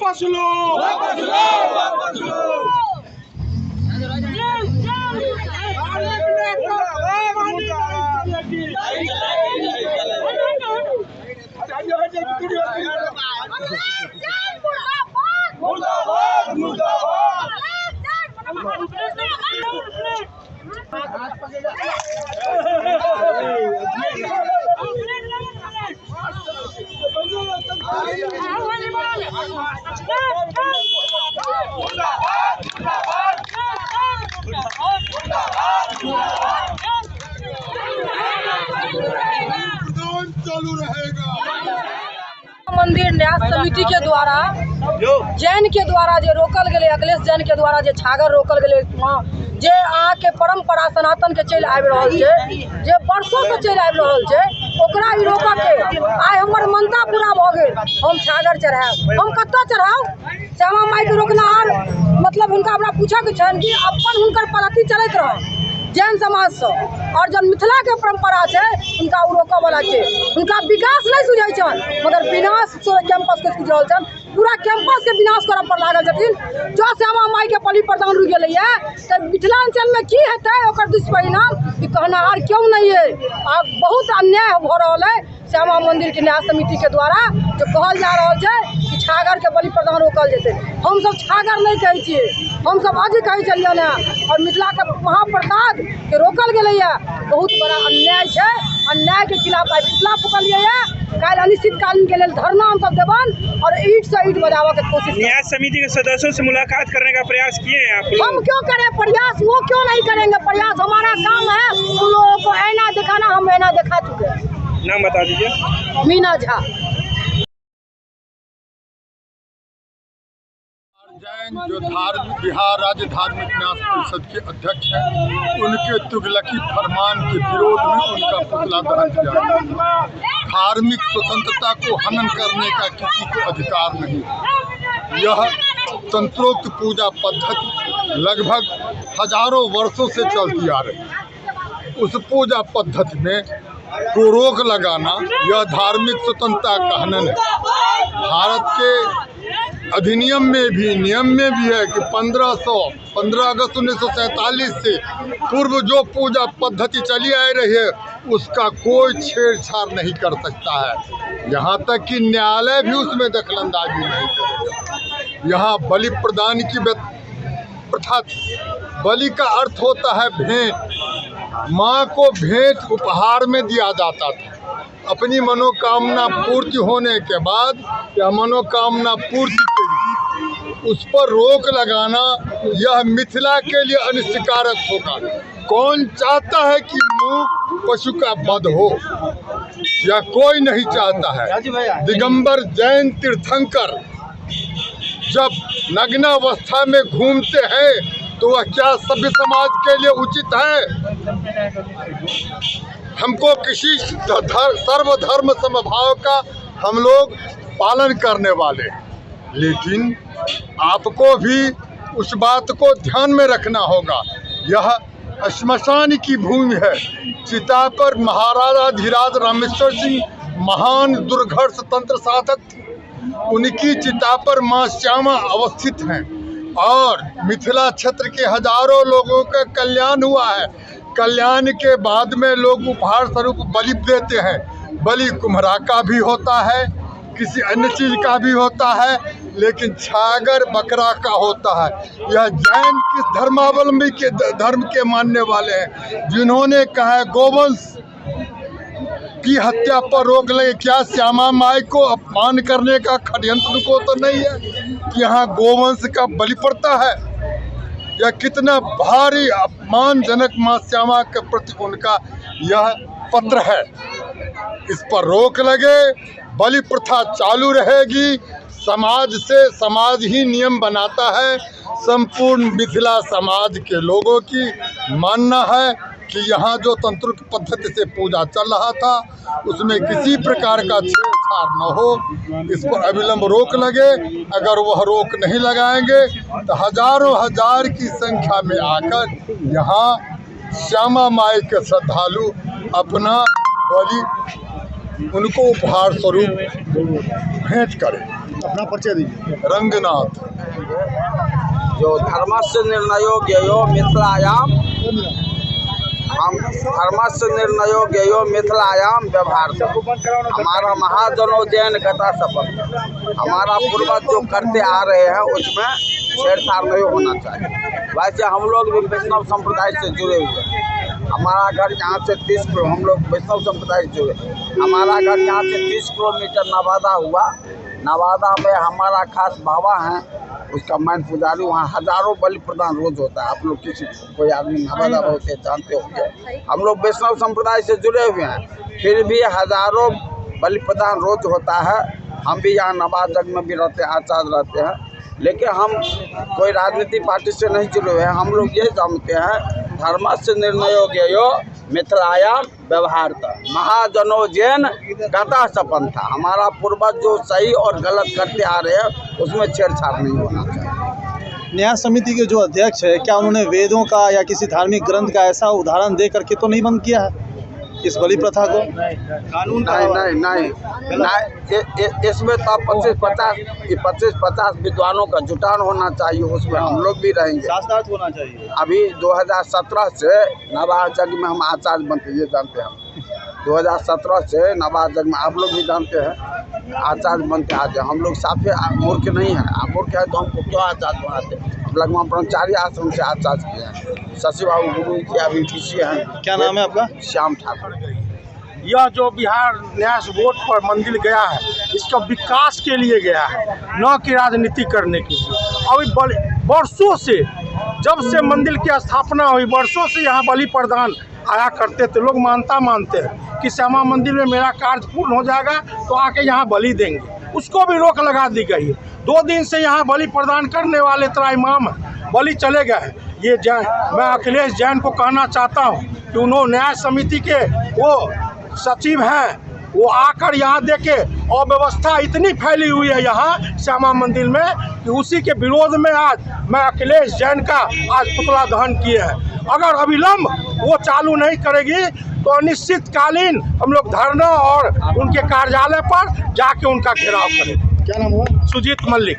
वापस लो, वापस लो, वापस लो। मुर्दाबाद, मुर्दाबाद। चालू रहेगा। मंदिर न्यास समिति के द्वारा जैन के द्वारा जे रोकल गए, अखिलेश जैन के द्वारा जे छागर रोकल गए, जे अहाँ के परंपरा सनातन के चल आबि रहल छै, जे वर्षों से चल आबि रहल छै, ओकरा ई रोक के आइ हमर मनता पूरा भ गेल। हम छागर चढ़ाएब, हम कतऽ चढ़ाउ? श्यामा माई के रोकनाहार मतलब हुनका हमरा पूछे के छनि कि अपन हुनकर पद्धति चलैत रह जैन समाज से, और जब मिथिला के परंपरा है उनका रोकऽ वाला है। उनका विकास नहीं सूझे छन, मगर विनाश कैंपस के सूझ रहा, पूरा कैंपस के विनाश करऽ पर लागल छथिन। जो श्यामा माई के बलि प्रदान रुक गए तो मिथिलांचल में की हेतै ओकर दुष्परिणाम ई कहनाहार क्यों नहीं है। आ बहुत अन्याय हो रहा है श्यामा मंदिर के न्यास समिति के द्वारा, जो कहल जा रहा है कि छागर के बलि प्रदान रोकल जेतै। हम सब छागर नहीं कहे छिए, हम सब आज कहे चलिए ना, और मिथिला के महाप्रसाद के रोकल गए बहुत बड़ा अन्याय है। अन्याय के खिलाफ आई पुतला फूकलिए, कल अनिश्चितकालीन के लिए धरना हम सब देवन और ईट से ईट बजावा के कोशिश। न्यास समिति के सदस्यों से मुलाकात करने का प्रयास किए हैं आप लोग? हम क्यों करें प्रयास, वो क्यों नहीं करेंगे प्रयास? हमारा काम है उन लोगों को ऐना दिखाना, हम ऐना दिखा चुके हैं। नाम बता दीजिए। मीना झा। जैन जो बिहार राज्य धार्मिक न्यास परिषद के अध्यक्ष हैं, उनके तुगलकी फरमान के विरोध में उनका पुतला दहन किया गया। धार्मिक स्वतंत्रता को हनन करने का किसी को अधिकार नहीं। यह तंत्रोक्त पूजा पद्धति लगभग हजारों वर्षों से चलती आ रही। उस पूजा पद्धति में को रोक लगाना यह धार्मिक स्वतंत्रता का हनन है। भारत के अधिनियम में भी, नियम में भी है कि 15 अगस्त 1947 से पूर्व जो पूजा पद्धति चली आ रही है उसका कोई छेड़छाड़ नहीं कर सकता है। यहाँ तक कि न्यायालय भी उसमें दखलंदाजी नहीं करेगा। यहाँ बलि प्रदान की प्रथा थी। बलि का अर्थ होता है भेंट। माँ को भेंट उपहार में दिया जाता था। अपनी मनोकामना पूर्ति होने के बाद या मनोकामना पूर्ति के लिए उस पर रोक लगाना यह मिथिला के लिए अनिष्टकारक होगा। कौन चाहता है कि मूक पशु का वध हो? या कोई नहीं चाहता है। दिगंबर जैन तीर्थंकर जब नग्नावस्था में घूमते हैं तो वह क्या सभ्य समाज के लिए उचित है? हमको किसी सर्वधर्म समभाव का हम लोग पालन करने वाले, लेकिन आपको भी उस बात को ध्यान में रखना होगा। यह श्मशान की भूमि है। चिता पर महाराजा धीराज रामेश्वर सिंह महान दुर्घर्ष तंत्र साधक थे। उनकी चिता पर मां श्यामा अवस्थित हैं और मिथिला क्षेत्र के हजारों लोगों का कल्याण हुआ है। कल्याण के बाद में लोग उपहार स्वरूप बलि देते हैं। बलि कुम्हरा का भी होता है, किसी अन्य चीज का भी होता है, लेकिन छागर बकरा का होता है। यह जैन किस धर्मावलंबी के धर्म के मानने वाले हैं जिन्होंने कहा है गोवंश की हत्या पर रोक लगे। क्या श्यामा माई को अपमान करने का षड्यंत्र को तो नहीं है कि यहाँ गोवंश का बलि पड़ता है? यह कितना भारी अपमानजनक मां श्यामा के प्रति उनका यह पत्र है। इस पर रोक लगे, बलि प्रथा चालू रहेगी। समाज से समाज ही नियम बनाता है। संपूर्ण मिथिला समाज के लोगों की मानना है कि यहाँ जो तंत्र पद्धति से पूजा चल रहा था उसमें किसी प्रकार का छेड़छाड़ न हो। इस पर अविलंब रोक लगे। अगर वह रोक नहीं लगाएंगे तो हजारों हजार की संख्या में आकर यहाँ श्यामा माई के श्रद्धालु अपना बलि उनको उपहार स्वरूप भेंट करें। अपना परिचय दीजिए। रंगनाथ। जो धर्मस्य निर्णयो ज्ञेयो मिथिलायाम, हम धर्मस्य निर्णयो ज्ञेयो मिथिलायाम व्यवहार। हमारा महाजनो जैन गता शपथ, हमारा पूर्वज जो करते आ रहे हैं उसमें छेड़छाड़ नहीं होना चाहिए। वैसे हम लोग भी वैष्णव संप्रदाय से जुड़े हुए हैं। हमारा घर यहाँ से 30 किलो, हम लोग वैष्णव संप्रदाय से जुड़े। हमारा घर यहाँ से 30 किलोमीटर नवादा हुआ। नवादा में हमारा खास बाबा हैं, उसका मैन पुजारी, वहाँ हजारों बलि प्रदान रोज होता है। आप लोग किसी कोई आदमी नवादा बहुत जानते होंगे। हम लोग वैष्णव संप्रदाय से जुड़े हुए हैं, फिर भी हजारों बलि प्रदान रोज होता है। हम भी यहाँ नवादा में भी रहते हैं, आचार्य रहते हैं, लेकिन हम कोई राजनीतिक पार्टी से नहीं जुड़े हुए हैं। हम लोग ये जानते हैं धर्मस्य निर्णयो ज्ञेयो मिथिलायाम व्यवहारतः, महाजनो जैन गता सपंथा। हमारा पूर्वज जो सही और गलत करते आ रहे हैं उसमें छेड़छाड़ नहीं होना चाहिए। न्याय समिति के जो अध्यक्ष है, क्या उन्होंने वेदों का या किसी धार्मिक ग्रंथ का ऐसा उदाहरण दे करके तो नहीं बंद किया है इस बलि प्रथा को? कानून नहीं, इसमें तो 25-50 विद्वानों का जुटान होना चाहिए। उसमें हम लोग भी रहेंगे, साथ होना चाहिए। अभी 2017 से नवादा जग में हम आचार्य बनते, ये जानते हैं हम। 2017 से नवादा जग में आप लोग भी जानते हैं आचार्य बनते आते हैं। हम लोग साफे मूर्ख नहीं हैं। आप मूर्ख हैं तो हमको क्यों आचार्य बनाते? लगभग ब्रह्मचारी आश्रम से आचार्य किए हैं। शशि बाबू गुरु जी अभी पीछे हैं। क्या नाम है आपका? श्याम ठाकुर। यह जो बिहार न्यास बोर्ड पर मंदिर गया है, इसका विकास के लिए गया है, न कि राजनीति करने के लिए। अभी वर्षों से, जब से मंदिर की स्थापना हुई, वर्षों से यहाँ बलि प्रदान आया करते थे। लोग मानते हैं कि श्यामा मंदिर में मेरा कार्य पूर्ण हो जाएगा तो आके यहाँ बलि देंगे, उसको भी रोक लगा दी गई है। 2 दिन से यहाँ बलि प्रदान करने वाले त्राईमाम बलि चले गए। ये मैं अखिलेश जैन को कहना चाहता हूँ कि उन्होंने न्याय समिति के वो सचिव हैं, वो आकर यहाँ देखे अव्यवस्था इतनी फैली हुई है यहाँ श्यामा मंदिर में कि उसी के विरोध में आज मैं अखिलेश जैन का आज पुतला दहन किए हैं। अगर अविलंब वो चालू नहीं करेगी तो अनिश्चितकालीन हम लोग धरना और उनके कार्यालय पर जाके उनका घेराव करेंगे। क्या नाम हुआ? सुजीत मल्लिक।